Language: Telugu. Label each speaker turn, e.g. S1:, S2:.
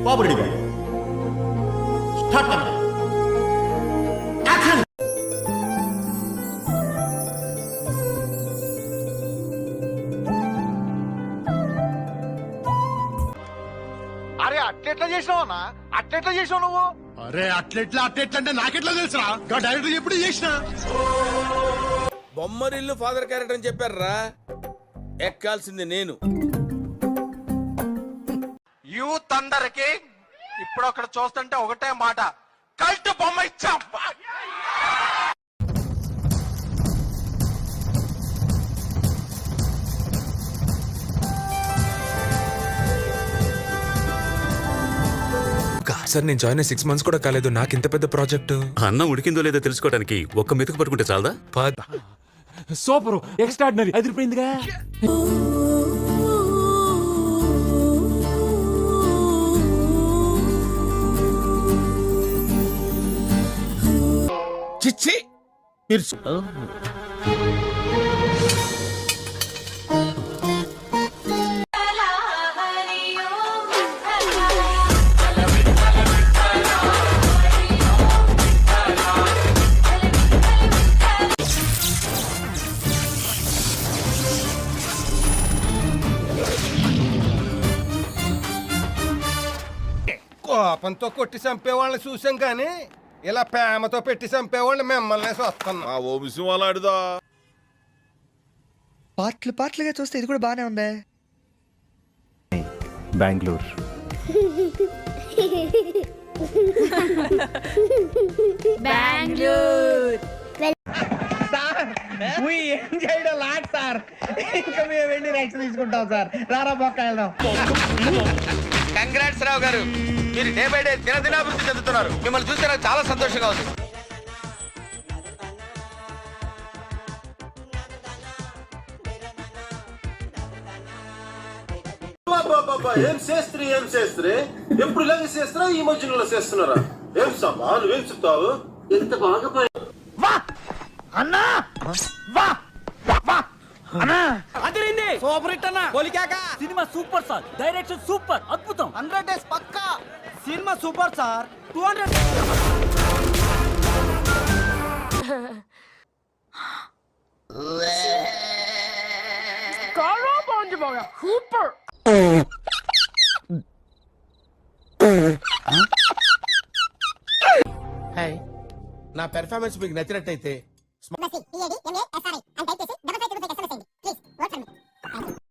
S1: బాబు రెడీ గారు స్టార్ట్ కెమెరా యాక్షన్.
S2: అరే అట్లెట్లా చేసినావు అన్న, అట్లెట్లా చేసినావు నువ్వు?
S3: అరే అట్లెట్లా అంటే నాకెట్లా తెలుసురా? డైరెక్టర్ ఎప్పుడు చేసినా
S4: బొమ్మరిల్లు ఫాదర్ క్యారెక్టర్ అని చెప్పారా, ఎక్కాల్సింది నేను.
S2: యూత్ అందరికి ఇప్పుడు అక్కడ చూస్తుంటే ఒకటే మాట, కల్ట్ బొమ్మ ఇచ్చాం.
S5: సార్ నేను జాయిన్ 6 months కూడా కాలేదు, నాకు ఇంత పెద్ద ప్రాజెక్టు.
S6: అన్నం ఉడికిందో లేదో తెలుసుకోవడానికి ఒక్క మెతుకు పట్టుకుంటే చాలదా?
S7: సూపర్, ఎక్స్ట్రాడినరీ, అదిరిపోయిందిగా.
S4: చిచ్చి మీరు
S8: కోపంతో కొట్టి చంపేవాళ్ళని చూసాం కానీ ఇలా ప్రేమతో పెట్టి చంపేవాళ్ళు మిమ్మల్ని వస్తున్నాం.
S2: ఆ వంశం అలాడుదా.
S9: పాటలుగా చూస్తే ఇది కూడా బానే ఉందే.
S7: బెంగళూరు
S9: ఏం చేయడం లాట్ సార్, ఇంకా మేము వెళ్ళి రైట్స్ తీసుకుంటాం సార్. రారా పక్క వెళ్దాం.
S2: కంగ్రాట్స్ రావు గారు, మీరు డే బై డే దినదినాభివృద్ధి చెందుతున్నారు. మిమ్మల్ని చూస్తే నాకు చాలా సంతోషంగా ఉంది.
S1: ఏం చేస్త్రీ ఎప్పుడు ఇలాగే చేస్తారా? ఈ మధ్యలో చేస్తున్నారా? ఏం సమ్మా నువ్వేం చెప్తావు? ఎంత బాగా
S9: సూపర్ హిట్ అన్న, సినిమా సూపర్ సార్, డైరెక్షన్ సూపర్, అద్భుతం. 100 days పక్కా సినిమా సూపర్ సార్. 200
S10: సూపర్.
S4: హాయ్, నా పెర్ఫార్మెన్స్ మీకు నచ్చినట్టయితే